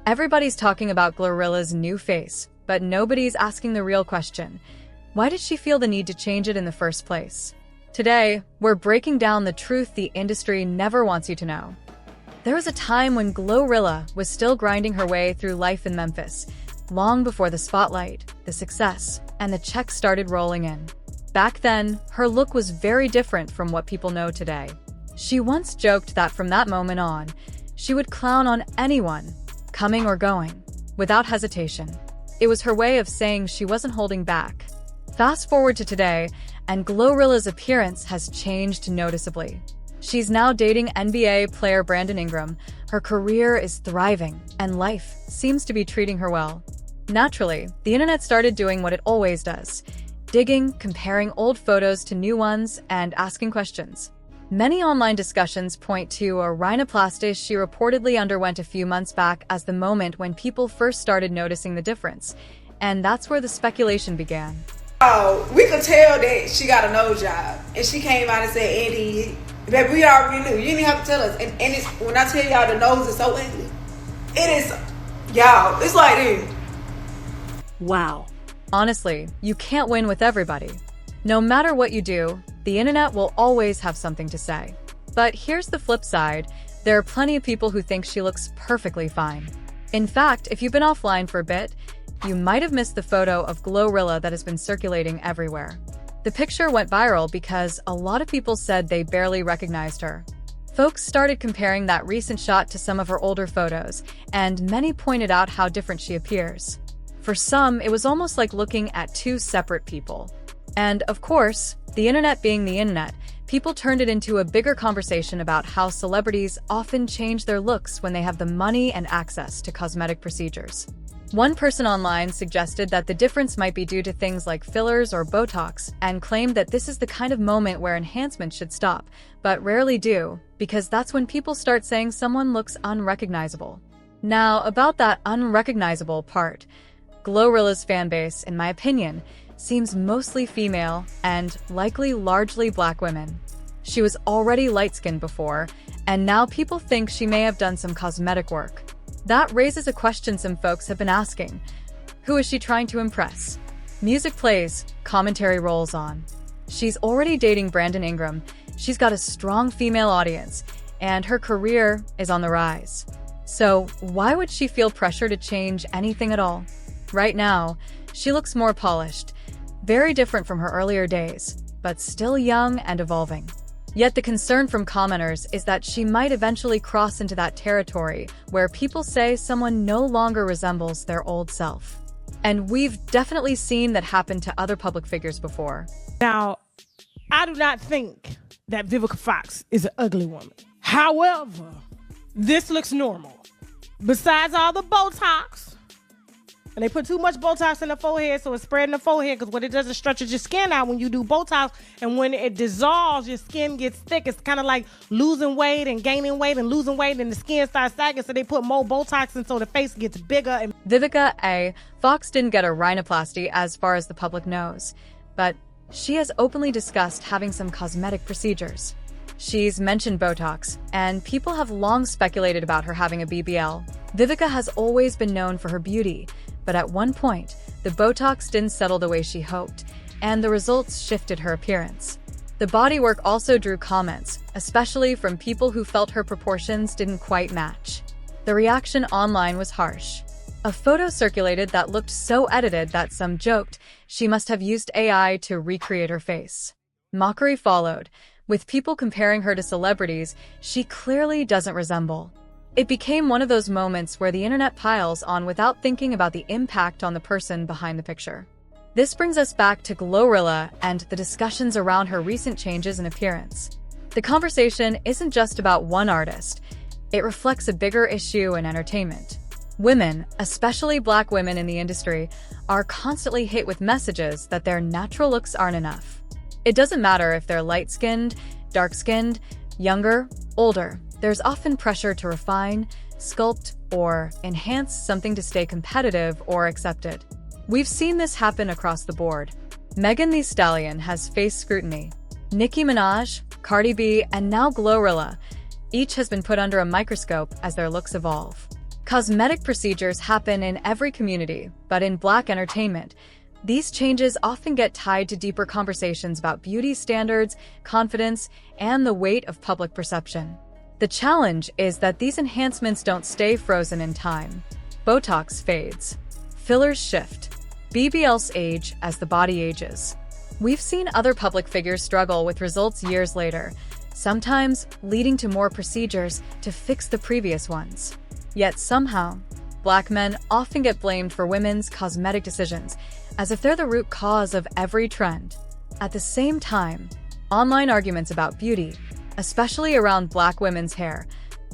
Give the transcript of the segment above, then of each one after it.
Everybody's talking about GloRilla's new face, but nobody's asking the real question. Why did she feel the need to change it in the first place? Today, we're breaking down the truth the industry never wants you to know. There was a time when GloRilla was still grinding her way through life in Memphis, long before the spotlight, the success, and the checks started rolling in. Back then, her look was very different from what people know today. She once joked that from that moment on, she would clown on anyone, coming or going, without hesitation. It was her way of saying she wasn't holding back. Fast forward to today, and GloRilla's appearance has changed noticeably. She's now dating NBA player Brandon Ingram. Her career is thriving, and life seems to be treating her well. Naturally, the internet started doing what it always does: digging, comparing old photos to new ones, and asking questions. Many online discussions point to a rhinoplasty she reportedly underwent a few months back as the moment when people first started noticing the difference, and that's where the speculation began. Oh, we could tell that she got a nose job, and she came out and said, Andy, baby, we already knew. You didn't have to tell us. And it's, when I tell y'all the nose is so ugly, it is, y'all, it's like this. Wow. Honestly, you can't win with everybody. No matter what you do, the internet will always have something to say. But here's the flip side. There are plenty of people who think she looks perfectly fine. In fact, if you've been offline for a bit, you might have missed the photo of GloRilla that has been circulating everywhere. The picture went viral because a lot of people said they barely recognized her. Folks started comparing that recent shot to some of her older photos, and many pointed out how different she appears. For some, it was almost like looking at two separate people. And, of course, the internet being the internet, people turned it into a bigger conversation about how celebrities often change their looks when they have the money and access to cosmetic procedures. One person online suggested that the difference might be due to things like fillers or Botox, and claimed that this is the kind of moment where enhancements should stop, but rarely do, because that's when people start saying someone looks unrecognizable. Now, about that unrecognizable part, GloRilla's fanbase, in my opinion, seems mostly female and likely largely black women. She was already light-skinned before, and now people think she may have done some cosmetic work. That raises a question some folks have been asking. Who is she trying to impress? Music plays, commentary rolls on. She's already dating Brandon Ingram, she's got a strong female audience, and her career is on the rise. So why would she feel pressure to change anything at all? Right now, she looks more polished, very different from her earlier days, but still young and evolving. Yet the concern from commenters is that she might eventually cross into that territory where people say someone no longer resembles their old self. And we've definitely seen that happen to other public figures before. Now, I do not think that Vivica Fox is an ugly woman. However, this looks normal. Besides all the Botox, and they put too much Botox in the forehead, so it's spreading the forehead, because what it does is stretches your skin out when you do Botox, and when it dissolves, your skin gets thick. It's kind of like losing weight and gaining weight and losing weight, and the skin starts sagging, so they put more Botox in so the face gets bigger. And Vivica A. Fox didn't get a rhinoplasty as far as the public knows, but she has openly discussed having some cosmetic procedures. She's mentioned Botox, and people have long speculated about her having a BBL. Vivica has always been known for her beauty, but at one point, the Botox didn't settle the way she hoped, and the results shifted her appearance. The bodywork also drew comments, especially from people who felt her proportions didn't quite match. The reaction online was harsh. A photo circulated that looked so edited that some joked she must have used AI to recreate her face. Mockery followed, with people comparing her to celebrities she clearly doesn't resemble. It became one of those moments where the internet piles on without thinking about the impact on the person behind the picture. This brings us back to GloRilla and the discussions around her recent changes in appearance. The conversation isn't just about one artist. It reflects a bigger issue in entertainment. Women, especially Black women in the industry, are constantly hit with messages that their natural looks aren't enough. It doesn't matter if they're light-skinned, dark-skinned, younger, older. There's often pressure to refine, sculpt, or enhance something to stay competitive or accepted. We've seen this happen across the board. Megan Thee Stallion has faced scrutiny. Nicki Minaj, Cardi B, and now GloRilla, each has been put under a microscope as their looks evolve. Cosmetic procedures happen in every community, but in Black entertainment, these changes often get tied to deeper conversations about beauty standards, confidence, and the weight of public perception. The challenge is that these enhancements don't stay frozen in time. Botox fades. Fillers shift. BBLs age as the body ages. We've seen other public figures struggle with results years later, sometimes leading to more procedures to fix the previous ones. Yet somehow, Black men often get blamed for women's cosmetic decisions, as if they're the root cause of every trend. At the same time, online arguments about beauty, especially around Black women's hair,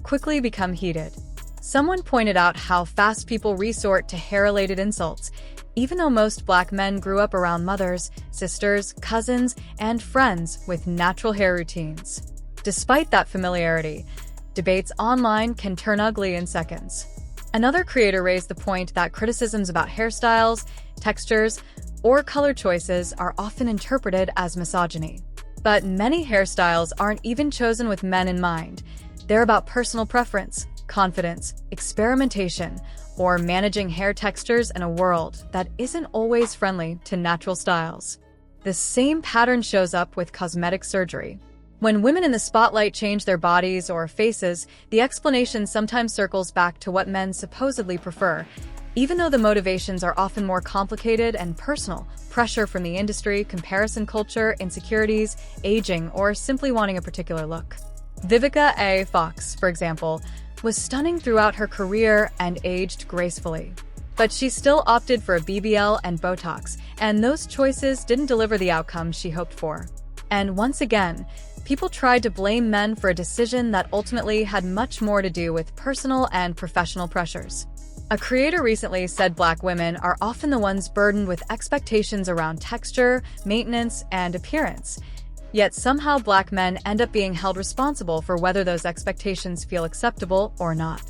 quickly become heated. Someone pointed out how fast people resort to hair-related insults, even though most Black men grew up around mothers, sisters, cousins, and friends with natural hair routines. Despite that familiarity, debates online can turn ugly in seconds. Another creator raised the point that criticisms about hairstyles, textures, or color choices are often interpreted as misogyny. But many hairstyles aren't even chosen with men in mind. They're about personal preference, confidence, experimentation, or managing hair textures in a world that isn't always friendly to natural styles. The same pattern shows up with cosmetic surgery. When women in the spotlight change their bodies or faces, the explanation sometimes circles back to what men supposedly prefer, even though the motivations are often more complicated and personal: pressure from the industry, comparison culture, insecurities, aging, or simply wanting a particular look. Vivica A. Fox, for example, was stunning throughout her career and aged gracefully. But she still opted for a BBL and Botox, and those choices didn't deliver the outcome she hoped for. And once again, people tried to blame men for a decision that ultimately had much more to do with personal and professional pressures. A creator recently said Black women are often the ones burdened with expectations around texture, maintenance, and appearance. Yet somehow Black men end up being held responsible for whether those expectations feel acceptable or not.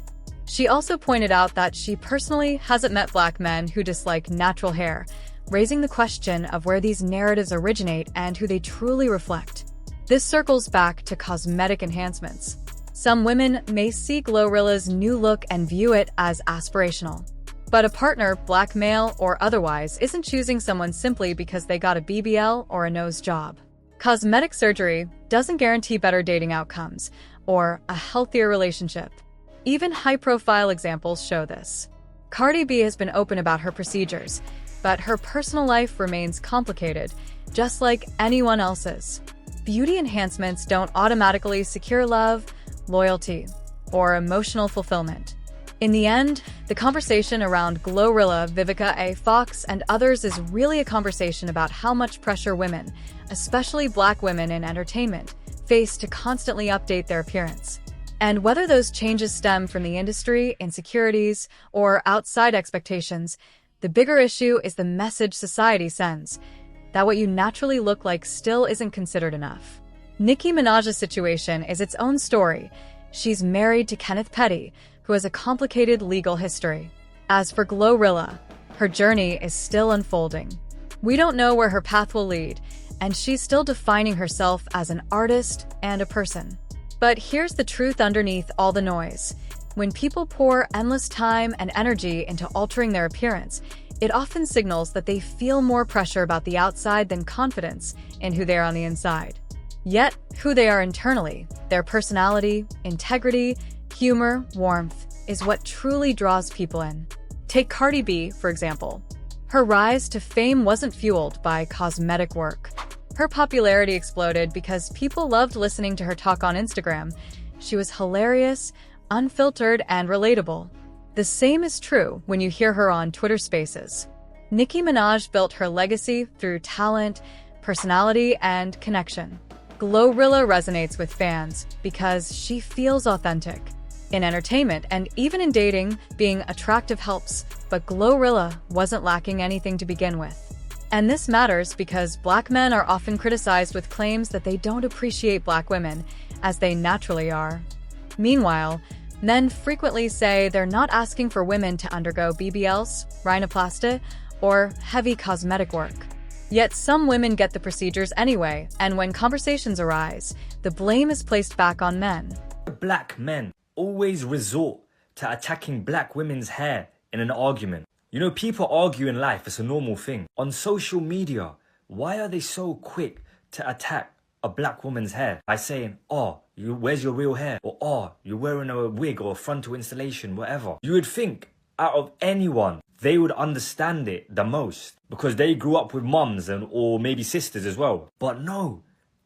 She also pointed out that she personally hasn't met Black men who dislike natural hair, raising the question of where these narratives originate and who they truly reflect. This circles back to cosmetic enhancements. Some women may see GloRilla's new look and view it as aspirational. But a partner, Black male or otherwise, isn't choosing someone simply because they got a BBL or a nose job. Cosmetic surgery doesn't guarantee better dating outcomes or a healthier relationship. Even high-profile examples show this. Cardi B has been open about her procedures, but her personal life remains complicated, just like anyone else's. Beauty enhancements don't automatically secure love, loyalty, or emotional fulfillment. In the end, the conversation around GloRilla, Vivica A. Fox, and others is really a conversation about how much pressure women, especially Black women in entertainment, face to constantly update their appearance. And whether those changes stem from the industry, insecurities, or outside expectations, the bigger issue is the message society sends, that what you naturally look like still isn't considered enough. Nicki Minaj's situation is its own story. She's married to Kenneth Petty, who has a complicated legal history. As for GloRilla, her journey is still unfolding. We don't know where her path will lead, and she's still defining herself as an artist and a person. But here's the truth underneath all the noise. When people pour endless time and energy into altering their appearance, it often signals that they feel more pressure about the outside than confidence in who they are on the inside. Yet, who they are internally, their personality, integrity, humor, warmth, is what truly draws people in. Take Cardi B, for example. Her rise to fame wasn't fueled by cosmetic work. Her popularity exploded because people loved listening to her talk on Instagram. She was hilarious, unfiltered, and relatable. The same is true when you hear her on Twitter Spaces. Nicki Minaj built her legacy through talent, personality, and connection. GloRilla resonates with fans because she feels authentic. In entertainment and even in dating, being attractive helps, but GloRilla wasn't lacking anything to begin with. And this matters because Black men are often criticized with claims that they don't appreciate Black women, as they naturally are. Meanwhile, men frequently say they're not asking for women to undergo BBLs, rhinoplasty, or heavy cosmetic work. Yet some women get the procedures anyway, and when conversations arise, the blame is placed back on men. Black men always resort to attacking black women's hair in an argument. You know, people argue in life, it's a normal thing. On social media, why are they so quick to attack a black woman's hair by saying, oh, where's your real hair? Or, oh, you're wearing a wig or a frontal installation, whatever. You would think out of anyone, they would understand it the most because they grew up with mums or maybe sisters as well. But no,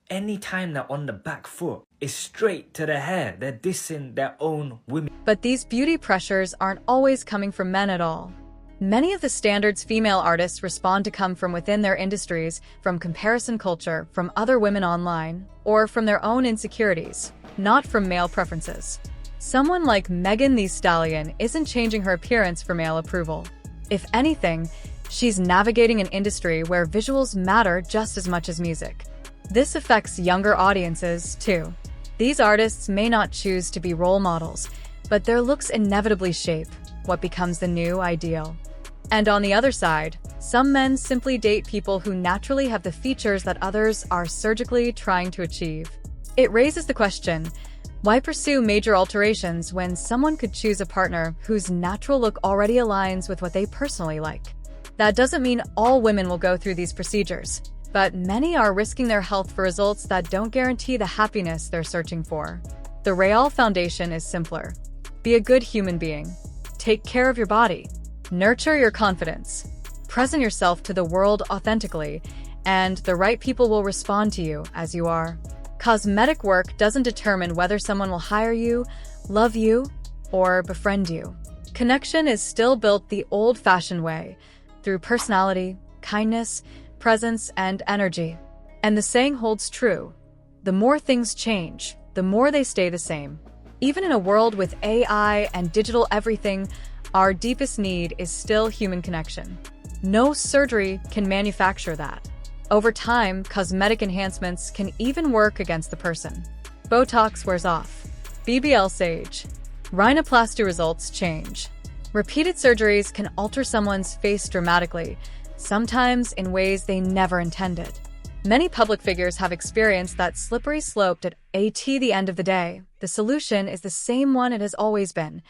anytime they're on the back foot, it's straight to the hair. They're dissing their own women. But these beauty pressures aren't always coming from men at all. Many of the standards female artists respond to come from within their industries, from comparison culture, from other women online, or from their own insecurities, not from male preferences. Someone like Megan Thee Stallion isn't changing her appearance for male approval. If anything, she's navigating an industry where visuals matter just as much as music. This affects younger audiences, too. These artists may not choose to be role models, but their looks inevitably shape what becomes the new ideal. And on the other side, some men simply date people who naturally have the features that others are surgically trying to achieve. It raises the question, why pursue major alterations when someone could choose a partner whose natural look already aligns with what they personally like? That doesn't mean all women will go through these procedures, but many are risking their health for results that don't guarantee the happiness they're searching for. The Real Foundation is simpler. Be a good human being. Take care of your body. Nurture your confidence. Present yourself to the world authentically, and the right people will respond to you as you are. Cosmetic work doesn't determine whether someone will hire you, love you, or befriend you. Connection is still built the old-fashioned way, through personality, kindness, presence, and energy. And the saying holds true. The more things change, the more they stay the same. Even in a world with AI and digital everything, our deepest need is still human connection. No surgery can manufacture that. Over time, cosmetic enhancements can even work against the person. Botox wears off. BBLs age. Rhinoplasty results change. Repeated surgeries can alter someone's face dramatically, sometimes in ways they never intended. Many public figures have experienced that slippery slope at the end of the day. The solution is the same one it has always been.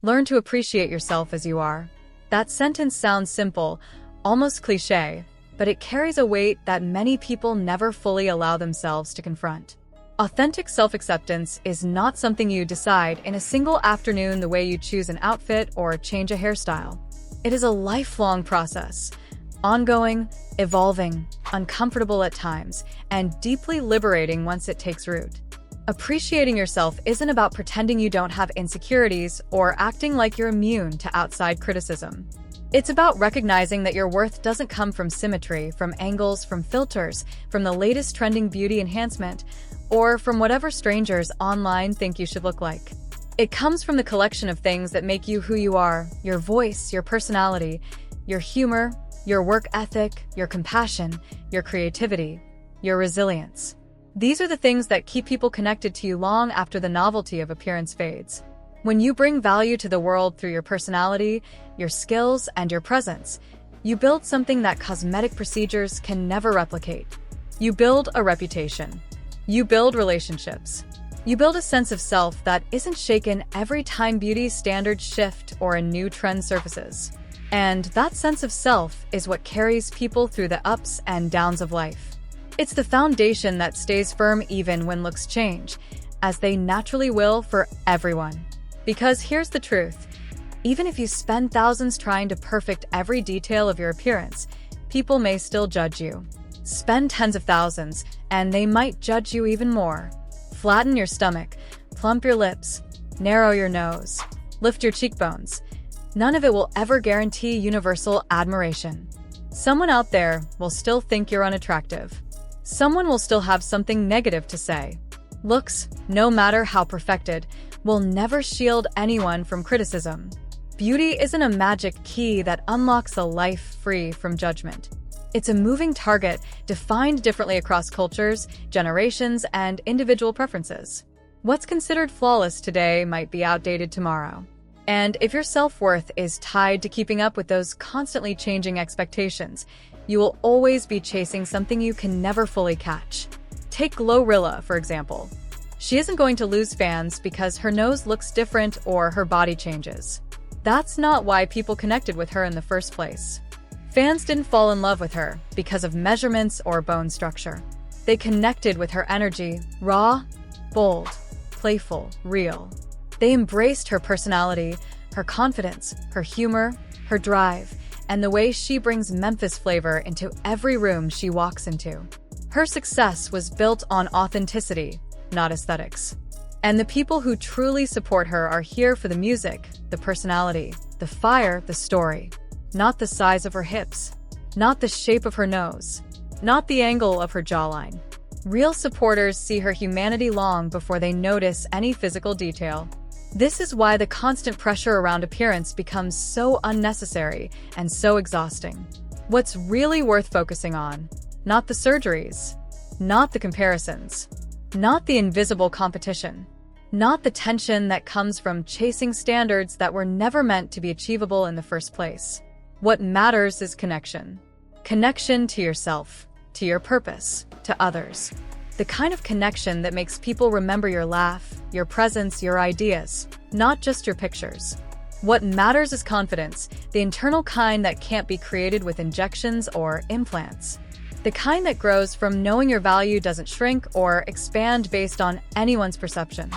Learn to appreciate yourself as you are. That sentence sounds simple, almost cliché, but it carries a weight that many people never fully allow themselves to confront. Authentic self-acceptance is not something you decide in a single afternoon the way you choose an outfit or change a hairstyle. It is a lifelong process, ongoing, evolving, uncomfortable at times, and deeply liberating once it takes root. Appreciating yourself isn't about pretending you don't have insecurities or acting like you're immune to outside criticism. It's about recognizing that your worth doesn't come from symmetry, from angles, from filters, from the latest trending beauty enhancement, or from whatever strangers online think you should look like. It comes from the collection of things that make you who you are: your voice, your personality, your humor, your work ethic, your compassion, your creativity, your resilience. These are the things that keep people connected to you long after the novelty of appearance fades. When you bring value to the world through your personality, your skills, and your presence, you build something that cosmetic procedures can never replicate. You build a reputation. You build relationships. You build a sense of self that isn't shaken every time beauty standards shift or a new trend surfaces. And that sense of self is what carries people through the ups and downs of life. It's the foundation that stays firm even when looks change, as they naturally will for everyone. Because here's the truth. Even if you spend thousands trying to perfect every detail of your appearance, people may still judge you. Spend tens of thousands, and they might judge you even more. Flatten your stomach, plump your lips, narrow your nose, lift your cheekbones. None of it will ever guarantee universal admiration. Someone out there will still think you're unattractive. Someone will still have something negative to say. Looks, no matter how perfected, will never shield anyone from criticism. Beauty isn't a magic key that unlocks a life free from judgment. It's a moving target defined differently across cultures, generations, and individual preferences. What's considered flawless today might be outdated tomorrow. And if your self-worth is tied to keeping up with those constantly changing expectations, you will always be chasing something you can never fully catch. Take GloRilla, for example. She isn't going to lose fans because her nose looks different or her body changes. That's not why people connected with her in the first place. Fans didn't fall in love with her because of measurements or bone structure. They connected with her energy, raw, bold, playful, real. They embraced her personality, her confidence, her humor, her drive, and the way she brings Memphis flavor into every room she walks into. Her success was built on authenticity, not aesthetics. And the people who truly support her are here for the music, the personality, the fire, the story. Not the size of her hips, not the shape of her nose, not the angle of her jawline. Real supporters see her humanity long before they notice any physical detail. This is why the constant pressure around appearance becomes so unnecessary and so exhausting. What's really worth focusing on? Not the surgeries, not the comparisons, not the invisible competition, not the tension that comes from chasing standards that were never meant to be achievable in the first place. What matters is connection. Connection to yourself, to your purpose, to others. The kind of connection that makes people remember your laugh, your presence, your ideas, not just your pictures. What matters is confidence, the internal kind that can't be created with injections or implants. The kind that grows from knowing your value doesn't shrink or expand based on anyone's perception.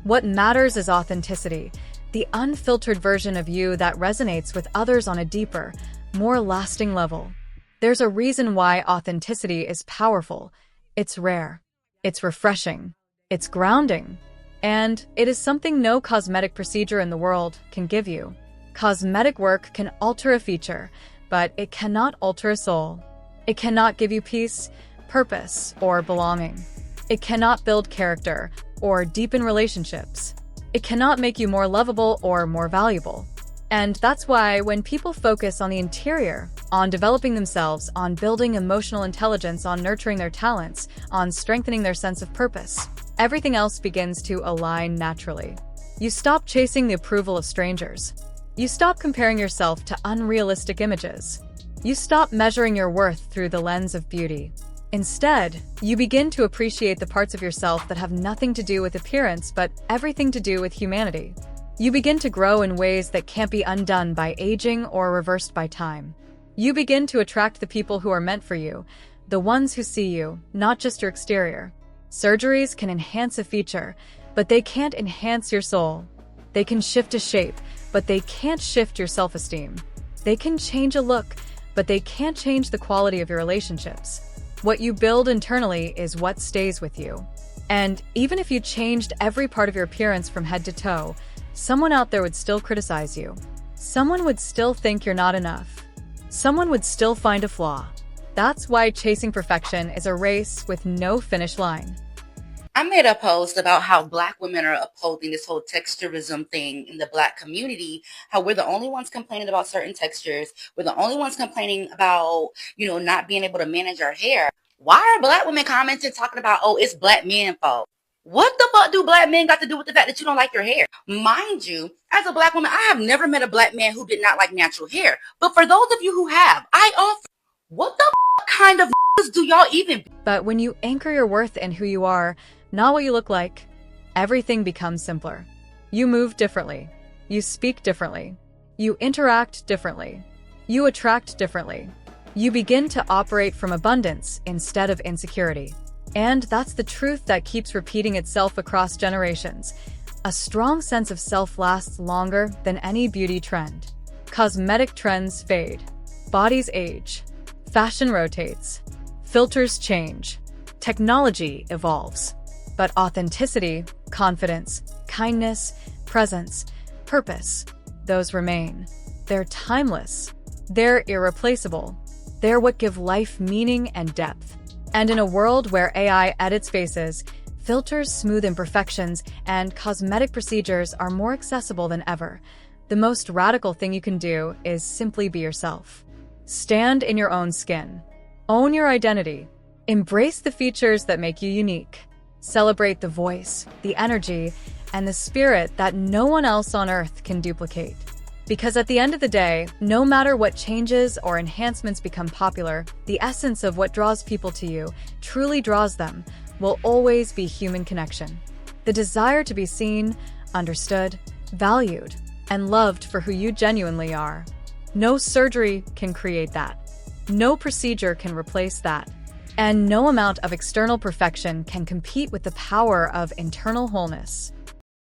What matters is authenticity, the unfiltered version of you that resonates with others on a deeper, more lasting level. There's a reason why authenticity is powerful. It's rare. It's refreshing. It's grounding. And it is something no cosmetic procedure in the world can give you. Cosmetic work can alter a feature, but it cannot alter a soul. It cannot give you peace, purpose, or belonging. It cannot build character or deepen relationships. It cannot make you more lovable or more valuable. And that's why when people focus on the interior, on developing themselves, on building emotional intelligence, on nurturing their talents, on strengthening their sense of purpose, everything else begins to align naturally. You stop chasing the approval of strangers. You stop comparing yourself to unrealistic images. You stop measuring your worth through the lens of beauty. Instead, you begin to appreciate the parts of yourself that have nothing to do with appearance but everything to do with humanity. You begin to grow in ways that can't be undone by aging or reversed by time. You begin to attract the people who are meant for you, the ones who see you, not just your exterior. Surgeries can enhance a feature, but they can't enhance your soul. They can shift a shape, but they can't shift your self-esteem. They can change a look, but they can't change the quality of your relationships. What you build internally is what stays with you. And even if you changed every part of your appearance from head to toe, someone out there would still criticize you. Someone would still think you're not enough. Someone would still find a flaw. That's why chasing perfection is a race with no finish line. I made a post about how Black women are upholding this whole texturism thing in the Black community, how we're the only ones complaining about certain textures. We're the only ones complaining about, not being able to manage our hair. Why are Black women commenting talking about, oh, it's Black men fault? What the fuck do Black men got to do with the fact that you don't like your hair? Mind you, as a Black woman, I have never met a Black man who did not like natural hair. But for those of you who have, I offer, what the kind of do y'all even be? But when you anchor your worth in who you are, not what you look like, everything becomes simpler. You move differently. You speak differently. You interact differently. You attract differently. You begin to operate from abundance instead of insecurity. And that's the truth that keeps repeating itself across generations. A strong sense of self lasts longer than any beauty trend. Cosmetic trends fade. Bodies age. Fashion rotates. Filters change. Technology evolves. But authenticity, confidence, kindness, presence, purpose, those remain. They're timeless. They're irreplaceable. They're what give life meaning and depth. And in a world where AI edits faces, filters smooth imperfections, and cosmetic procedures are more accessible than ever, the most radical thing you can do is simply be yourself. Stand in your own skin. Own your identity. Embrace the features that make you unique. Celebrate the voice, the energy, and the spirit that no one else on earth can duplicate. Because at the end of the day, no matter what changes or enhancements become popular, the essence of what draws people to you, truly draws them, will always be human connection. The desire to be seen, understood, valued, and loved for who you genuinely are. No surgery can create that. No procedure can replace that. And no amount of external perfection can compete with the power of internal wholeness.